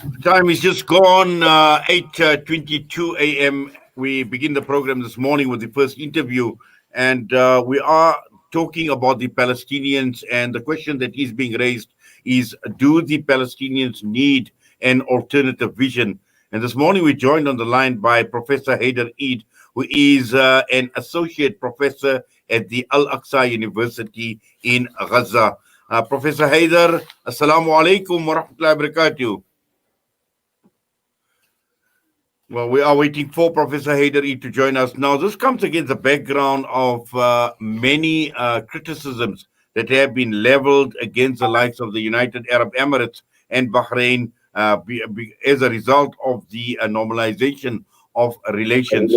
Time is just gone, 8:22 a.m. We begin the program this morning with the first interview, and we are talking about the Palestinians. And the question that is being raised is, do the Palestinians need an alternative vision? And this morning we're joined on the line by Professor Haidar Eid, who is an associate professor at the Al-Aqsa University in Gaza. Professor Haidar, Assalamu alaikum wa rahmatullahi wa barakatuh. Well, we are waiting for Professor Haidar Eid to join us. Now, this comes against the background of many criticisms that have been leveled against the likes of the United Arab Emirates and Bahrain as a result of the normalization of relations.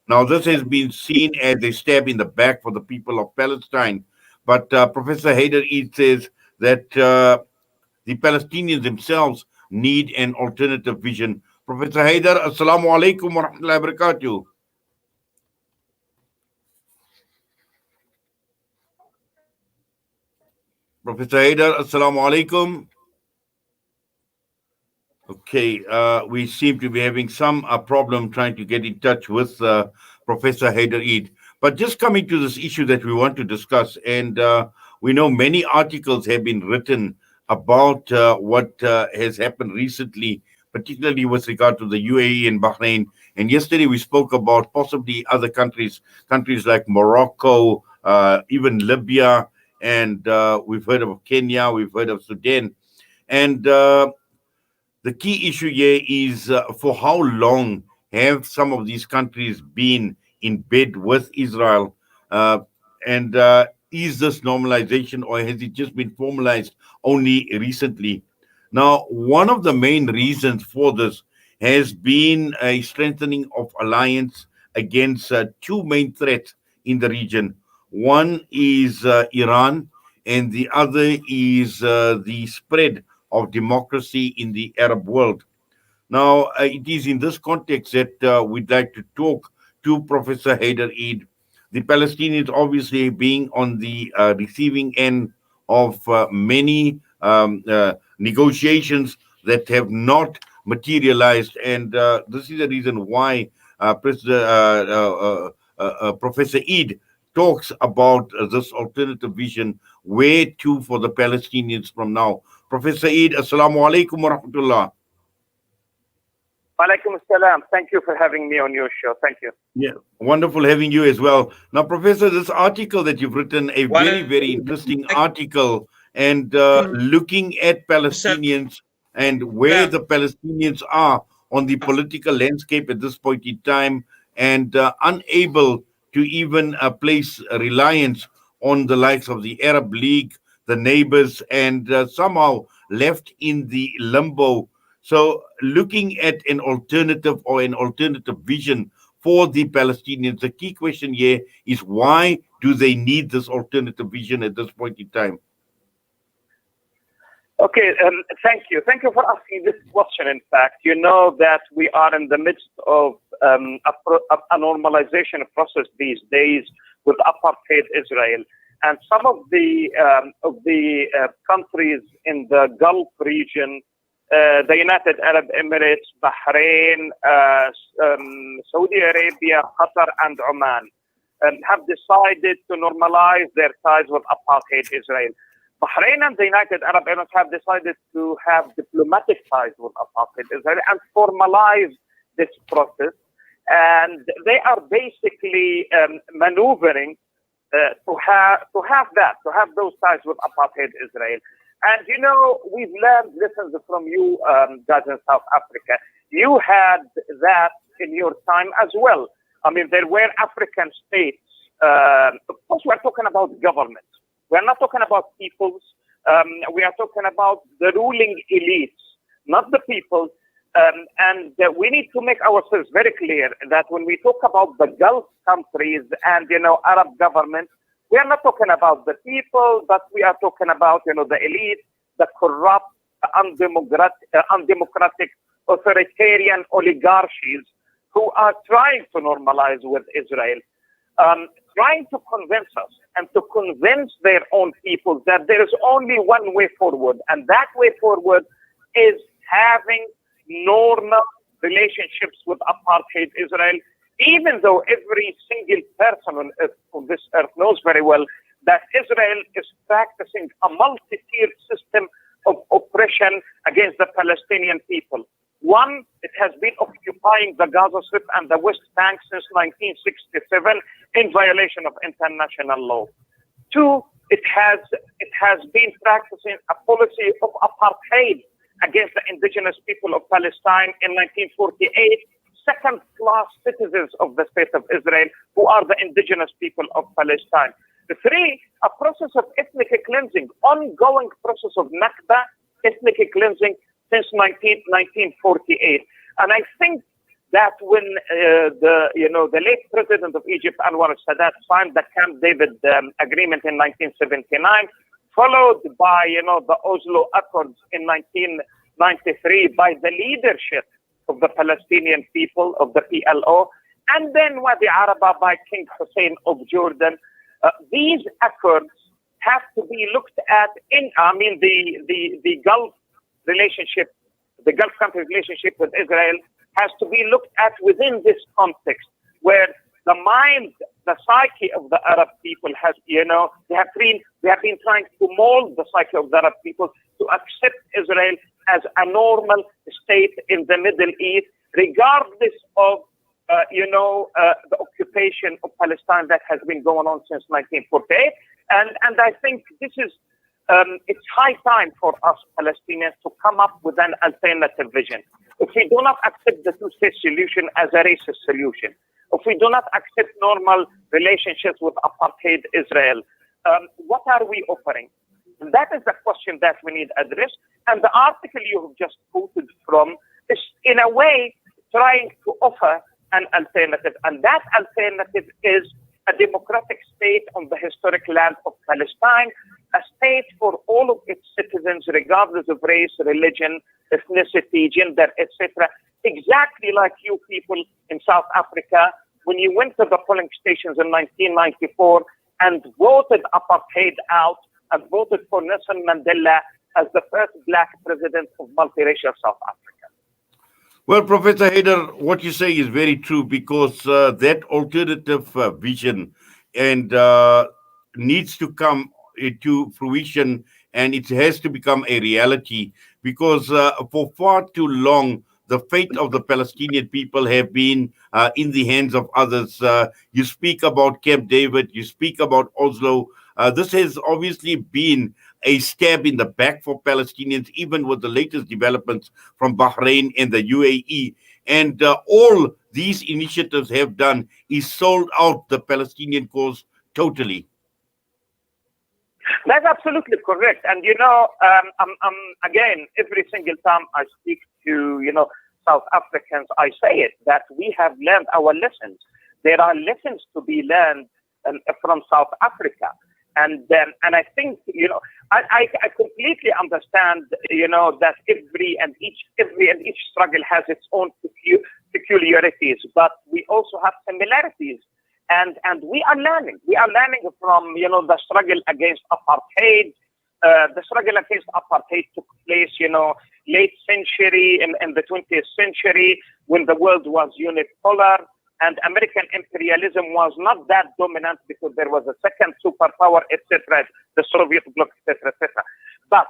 Now, this has been seen as a stab in the back for the people of Palestine. But Professor Haidar Eid says that the Palestinians themselves need an alternative vision. Professor Haidar, Assalamu alaikum wa rahmatullahi wa barakatuh. Professor Haidar, Assalamu alaikum. Okay, we seem to be having some problem trying to get in touch with Professor Haidar Eid. But just coming to this issue that we want to discuss, and we know many articles have been written about what has happened recently, particularly with regard to the UAE and Bahrain. And yesterday we spoke about possibly other countries like Morocco, even Libya, and we've heard of Kenya, we've heard of Sudan. And the key issue here is for how long have some of these countries been in bed with Israel? And is this normalization, or has it just been formalized only recently? Now, one of the main reasons for this has been a strengthening of alliance against two main threats in the region. One is Iran, and the other is the spread of democracy in the Arab world. Now, it is in this context that we'd like to talk to Professor Haidar Eid. The Palestinians obviously being on the receiving end of many negotiations that have not materialized. And this is the reason why Professor Eid talks about this alternative vision, where to for the Palestinians from now. Professor Eid, Assalamu alaikum wa rahmatullah. Walaikum assalam. Thank you for having me on your show. Thank you. Yeah, wonderful having you as well. Now, Professor, this article that you've written, a very, very interesting article, and looking at Palestinians and where the Palestinians are on the political landscape at this point in time, and unable to even place reliance on the likes of the Arab League, the neighbors, and somehow left in the limbo. So, looking at an alternative or an alternative vision for the Palestinians, the key question here is, why do they need this alternative vision at this point in time? Okay, thank you. Thank you for asking this question. In fact, you know that we are in the midst of a normalization process these days with apartheid Israel. And some of the countries in the Gulf region, the United Arab Emirates, Bahrain, Saudi Arabia, Qatar, and Oman have decided to normalize their ties with apartheid Israel. Bahrain and the United Arab Emirates have decided to have diplomatic ties with apartheid Israel and formalize this process. And they are basically maneuvering to have those ties with apartheid Israel. And you know, we've learned lessons from you guys in South Africa. You had that in your time as well. I mean, there were African states. Of course, we're talking about government. We're not talking about peoples. We are talking about the ruling elites, not the people. And we need to make ourselves very clear that when we talk about the Gulf countries and, you know, Arab governments, we are not talking about the people, but we are talking about, you know, the elite, the corrupt, undemocratic, authoritarian oligarchies who are trying to normalize with Israel, trying to convince us and to convince their own people that there is only one way forward. And that way forward is having normal relationships with apartheid Israel, even though every single person on this earth knows very well that Israel is practicing a multi-tiered system of oppression against the Palestinian people. One, it has been occupying the Gaza Strip and the West Bank since 1967 in violation of international law. Two, it has been practicing a policy of apartheid against the indigenous people of Palestine in 1948, second-class citizens of the state of Israel who are the indigenous people of Palestine. Three, a process of ethnic cleansing, ongoing process of Nakba, ethnic cleansing since 1948. And I think that when the late president of Egypt, Anwar Sadat, signed the Camp David agreement in 1979, followed by the Oslo Accords in 1993 by the leadership of the Palestinian people, of the PLO, and then Wadi Araba by King Hussein of Jordan. These accords have to be looked at the Gulf relationship, the Gulf country relationship with Israel has to be looked at within this context, where the mind, the psyche of the Arab people has, we have been trying to mold the psyche of the Arab people to accept Israel as a normal state in the Middle East, regardless of the occupation of Palestine that has been going on since 1948. And I think this is, it's high time for us Palestinians to come up with an alternative vision. If we do not accept the two-state solution as a racist solution, if we do not accept normal relationships with apartheid Israel, what are we offering? And that is the question that we need addressed. And the article you have just quoted from is, in a way, trying to offer an alternative. And that alternative is a democratic state on the historic land of Palestine, a state for all of its citizens, regardless of race, religion, ethnicity, gender, etc. Exactly like you people in South Africa, when you went to the polling stations in 1994 and voted apartheid out and voted for Nelson Mandela as the first black president of multiracial South Africa. Well, Professor Haidar, what you say is very true because that alternative vision and needs to come to fruition, and it has to become a reality because for far too long the fate of the Palestinian people have been in the hands of others. You speak about Camp David, you speak about Oslo. This has obviously been a stab in the back for Palestinians, even with the latest developments from Bahrain and the UAE. And all these initiatives have done is sold out the Palestinian cause totally. That's absolutely correct. And, again, every single time I speak to, South Africans, I say it, that we have learned our lessons. There are lessons to be learned from South Africa. And I think, I completely understand, that every and each struggle has its own peculiarities, but we also have similarities. And we are learning. We are learning from, the struggle against apartheid. The struggle against apartheid took place, late century in the 20th century when the world was unipolar and American imperialism was not that dominant because there was a second superpower, etc., the Soviet bloc, etc., etc. But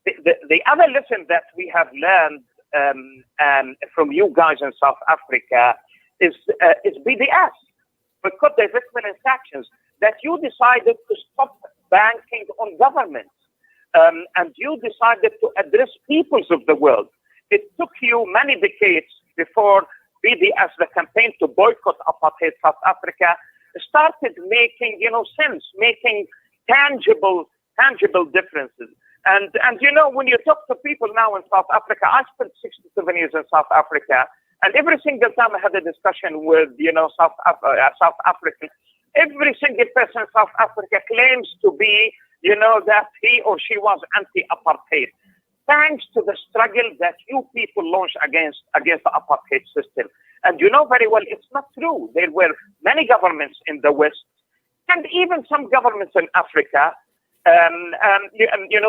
the other lesson that we have learned from you guys in South Africa is BDS. Because divestment and sanctions, that you decided to stop banking on governments, and you decided to address peoples of the world. It took you many decades before BDS, the campaign to boycott apartheid South Africa, started making, sense, making tangible differences. And when you talk to people now in South Africa, I spent 67 years in South Africa. And every single time I had a discussion with, South Africans, every single person in South Africa claims to be, that he or she was anti-apartheid. Thanks to the struggle that you people launched against the apartheid system. And you know very well it's not true. There were many governments in the West and even some governments in Africa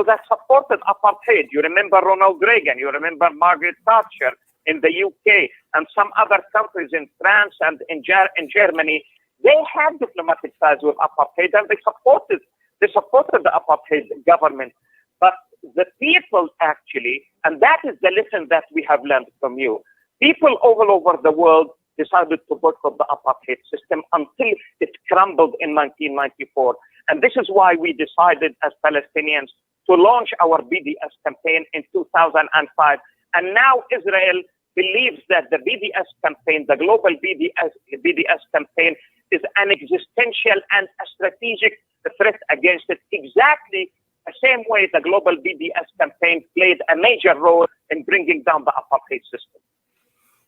that supported apartheid. You remember Ronald Reagan, you remember Margaret Thatcher in the UK, and some other countries in France and in Germany. They had diplomatic ties with apartheid, and they supported the apartheid government. But the people actually, and that is the lesson that we have learned from you, people all over the world decided to boycott the apartheid system until it crumbled in 1994. And this is why we decided as Palestinians to launch our BDS campaign in 2005. And now Israel believes that the BDS campaign, the global BDS campaign, is an existential and a strategic threat against it, exactly the same way the global BDS campaign played a major role in bringing down the apartheid system.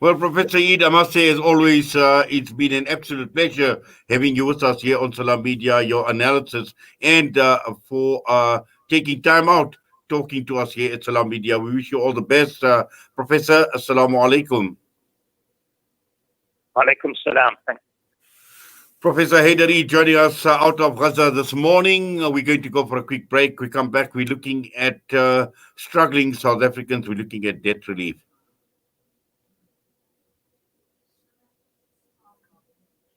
Well, Professor Eid, I must say, as always, it's been an absolute pleasure having you with us here on Salam Media, your analysis, and for taking time out talking to us here at Salam Media. We wish you all the best. Professor, Assalamu alaikum. Alaikum salam. Professor Haidar Eid joining us out of Gaza this morning. We're going to go for a quick break. We come back. We're looking at struggling South Africans. We're looking at debt relief.